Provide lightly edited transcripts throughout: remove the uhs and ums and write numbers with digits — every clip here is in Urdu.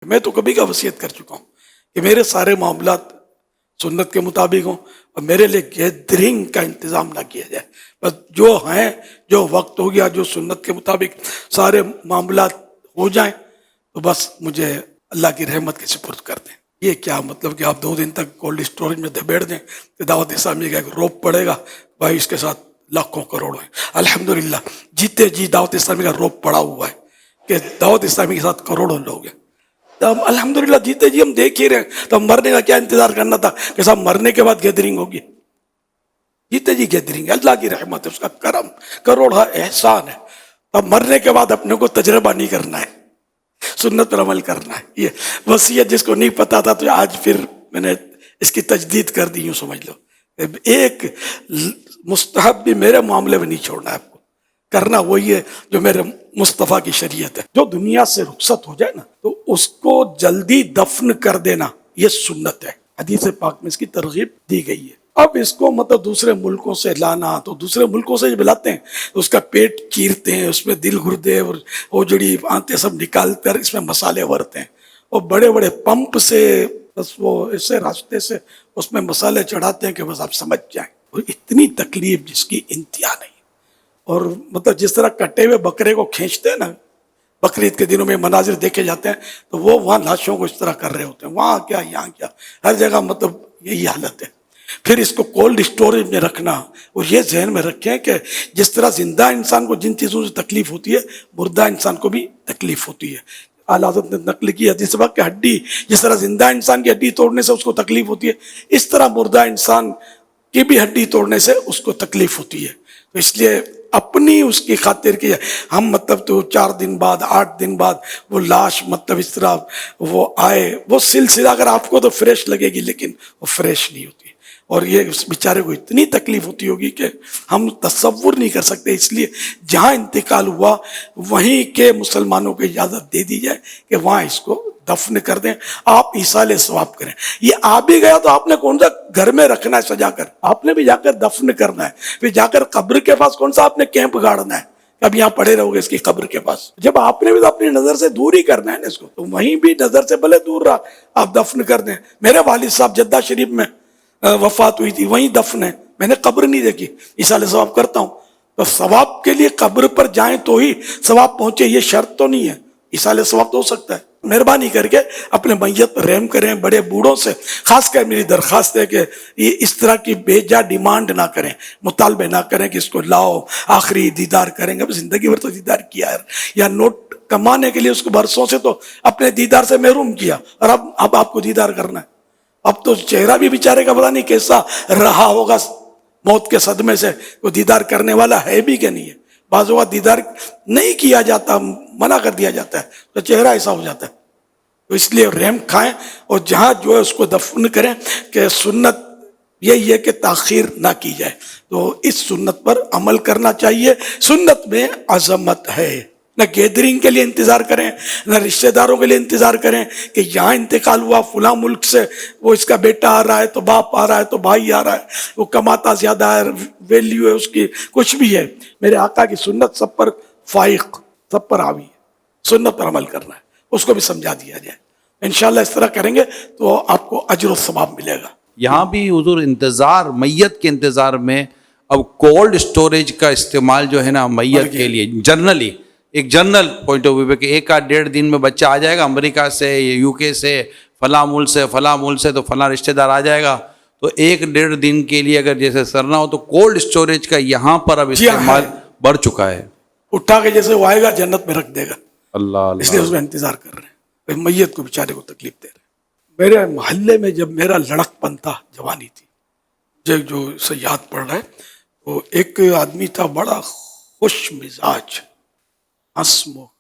میں تو کبھی کا وصیت کر چکا ہوں کہ میرے سارے معاملات سنت کے مطابق ہوں اور میرے لیے گیدرنگ کا انتظام نہ کیا جائے. بس جو ہیں، جو وقت ہو گیا، جو سنت کے مطابق سارے معاملات ہو جائیں تو بس مجھے اللہ کی رحمت کے سپرد کر دیں. یہ کیا مطلب کہ آپ 2 دن تک کولڈ اسٹوریج میں بیٹھ دیں کہ دعوت اسلامی کا ایک روپ پڑے گا بھائی، اس کے ساتھ لاکھوں کروڑوں ہیں. الحمدللہ جیتے جی دعوت اسلامی کا روپ پڑا ہوا ہے کہ دعوت اسلامی کے ساتھ کروڑوں لوگ ہیں. تو ہم الحمدللہ جیتے جی ہم دیکھ ہی رہے ہیں. تو ہم مرنے کا کیا انتظار کرنا تھا کہ صاحب مرنے کے بعد گیدرنگ ہوگی؟ جیتے جی گیدرنگ ہے، اللہ کی رحمت ہے، اس کا کرم کروڑا احسان ہے. اب مرنے کے بعد اپنے کو تجربہ نہیں کرنا ہے، سنت پر عمل کرنا ہے. یہ وصیت جس کو نہیں پتا تھا تو آج پھر میں نے اس کی تجدید کر دی. یوں سمجھ لو ایک مستحب بھی میرے معاملے میں نہیں چھوڑنا ہے. آپ کو کرنا وہی ہے جو میرے مصطفیٰ کی شریعت ہے. جو دنیا سے رخصت ہو جائے نا تو اس کو جلدی دفن کر دینا، یہ سنت ہے. حدیث پاک میں اس کی ترغیب دی گئی ہے. اب اس کو مطلب دوسرے ملکوں سے لانا، تو دوسرے ملکوں سے جب لاتے ہیں تو اس کا پیٹ چیرتے ہیں، اس میں دل گردے اور وہ جڑی آنتیں سب نکال کر اس میں مسالے بھرتے ہیں اور بڑے بڑے پمپ سے بس وہ ایسے راستے سے اس میں مسالے چڑھاتے ہیں کہ بس آپ سمجھ جائیں. اور اتنی تکلیف جس کی انتہا نہیں. اور مطلب جس طرح کٹے ہوئے بکرے کو کھینچتے ہیں نا، بقرعید کے دنوں میں مناظر دیکھے جاتے ہیں تو وہ وہاں لاشوں کو اس طرح کر رہے ہوتے ہیں. وہاں کیا یہاں کیا، ہر جگہ مطلب یہی حالت ہے. پھر اس کو کولڈ اسٹوریج میں رکھنا. اور یہ ذہن میں رکھیں کہ جس طرح زندہ انسان کو جن چیزوں سے تکلیف ہوتی ہے مردہ انسان کو بھی تکلیف ہوتی ہے. اعلیٰ حضرت نے نقل کی حدیث پاک کہ ہڈی، جس طرح زندہ انسان کی ہڈی توڑنے سے اس کو تکلیف ہوتی ہے، اس طرح مردہ انسان کی بھی ہڈی توڑنے سے اس کو تکلیف ہوتی ہے. تو اس لیے اپنی اس کی خاطر کی ہم مطلب تو 4 دن بعد 8 دن بعد وہ لاش مطلب اس طرح وہ آئے، وہ سلسلہ اگر آپ کو تو فریش لگے گی لیکن وہ فریش نہیں ہوتی. اور یہ اس بیچارے کو اتنی تکلیف ہوتی ہوگی کہ ہم تصور نہیں کر سکتے. اس لیے جہاں انتقال ہوا وہیں کے مسلمانوں کو اجازت دے دی جائے کہ وہاں اس کو دفن کر دیں، آپ ایصال ثواب کریں. یہ آ بھی گیا تو آپ نے کون سا گھر میں رکھنا ہے سجا کر، آپ نے بھی جا کر دفن کرنا ہے. پھر جا کر قبر کے پاس کون سا آپ نے کیمپ گاڑنا ہے، اب یہاں پڑے رہو گے اس کی قبر کے پاس. جب آپ نے بھی تو اپنی نظر سے دور ہی کرنا ہے نا اس کو، تو وہیں بھی نظر سے بھلے دور رہا آپ دفن کر دیں. میرے والد صاحب جدہ شریف میں وفات ہوئی تھی، وہیں دفن ہے. میں نے قبر نہیں دیکھی، ایصال ثواب کرتا ہوں. تو ثواب کے لیے قبر پر جائیں تو ہی ثواب پہنچے، یہ شرط تو نہیں ہے. ایصال ثواب تو ہو سکتا ہے. مہربانی کر کے اپنے میت پر رحم کریں. بڑے بوڑھوں سے خاص کر میری درخواست ہے کہ یہ اس طرح کی بے جا ڈیمانڈ نہ کریں، مطالبے نہ کریں کہ اس کو لاؤ آخری دیدار کریں گے. زندگی بھر تو دیدار کیا ہے، یا نوٹ کمانے کے لیے اس کو برسوں سے تو اپنے دیدار سے محروم کیا، اور اب آپ کو دیدار کرنا ہے. اب تو چہرہ بھی بیچارے کا پتہ نہیں کیسا رہا ہوگا موت کے صدمے سے. وہ دیدار کرنے والا ہے بھی کہ نہیں ہے. بعض اوقات دیدار نہیں کیا جاتا، منع کر دیا جاتا ہے تو چہرہ ایسا ہو جاتا ہے. تو اس لیے رحم کھائیں اور جہاں جو ہے اس کو دفن کریں. کہ سنت یہی ہے کہ تاخیر نہ کی جائے، تو اس سنت پر عمل کرنا چاہیے. سنت میں عظمت ہے. نہ گیدرنگ کے لیے انتظار کریں، نہ رشتہ داروں کے لیے انتظار کریں کہ یہاں انتقال ہوا فلاں ملک سے، وہ اس کا بیٹا آ رہا ہے تو باپ آ رہا ہے تو بھائی آ رہا ہے، وہ کماتا زیادہ ہے، ویلیو ہے اس کی، کچھ بھی ہے. میرے آقا کی سنت سب پر فائق، سب پر حاوی ہے. سنت پر عمل کرنا ہے، اس کو بھی سمجھا دیا جائے. انشاءاللہ اس طرح کریں گے تو آپ کو اجر و ثواب ملے گا. یہاں بھی حضور انتظار، میت کے انتظار میں اب کولڈ اسٹوریج کا استعمال جو ہے نا میت کے لیے جنرلی، ایک جنرل پوائنٹ آف ویو پہ کہ 1 آدھ 1.5 دن میں بچہ آ جائے گا امریکہ سے، یو کے سے، فلاں ملک سے، فلاں ملک سے، تو فلاں رشتہ دار آ جائے گا، تو 1-1.5 دن کے لیے اگر جیسے سرنا ہو تو کولڈ اسٹوریج کا یہاں پر اب استعمال بڑھ چکا ہے. اٹھا کے جیسے وہ آئے گا جنت میں رکھ دے گا. اللہ اس لیے اس کا انتظار کر رہے ہیں. میت کو بیچارے کو تکلیف دے رہے ہیں. میرے محلے میں جب میرا لڑک پن تھا، جوانی تھی، جو سے یاد پڑ رہا ہے، وہ ایک آدمی تھا بڑا خوش مزاج، ہنسمکھ.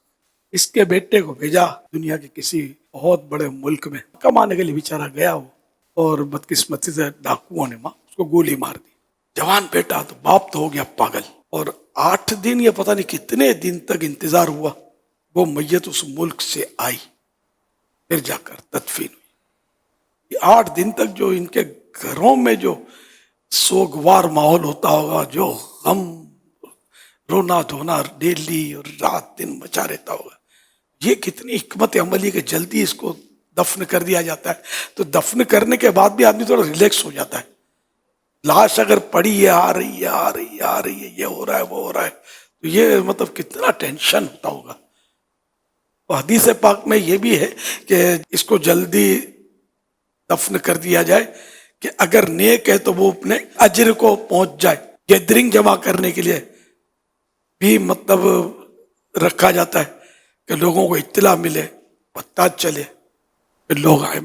اس کے بیٹے کو بھیجا دنیا کے کسی بہت بڑے ملک میں کمانے کے لیے. بیچارہ گیا وہ، اور بدقسمتی سے ڈاکوؤں نے اس کو گولی مار دی. جوان بیٹا تو باپ تو ہو گیا پاگل. اور 8 دن یا پتہ نہیں کتنے دن تک انتظار ہوا، وہ میت اس ملک سے آئی، پھر جا کر تدفین ہوئی. 8 دن تک جو ان کے گھروں میں جو سوگوار ماحول ہوتا ہوگا، جو غم رونا دھونا ڈیلی اور رات دن مچا رہتا ہوگا. یہ کتنی حکمت عملی کہ جلدی اس کو دفن کر دیا جاتا ہے. تو دفن کرنے کے بعد بھی آدمی تھوڑا ریلیکس ہو جاتا ہے. لاش اگر پڑی ہے آ رہی ہے یہ ہو رہا ہے وہ ہو رہا ہے, تو یہ مطلب کتنا ٹینشن ہوتا ہوگا. حدیث پاک میں یہ بھی ہے کہ اس کو جلدی دفن کر دیا جائے کہ اگر نیک ہے تو وہ اپنے اجر کو پہنچ جائے. گیدرنگ جمع کرنے کے لیے بھی مطلب رکھا جاتا ہے کہ لوگوں کو اطلاع ملے, پتہ چلے کہ لوگ آئے.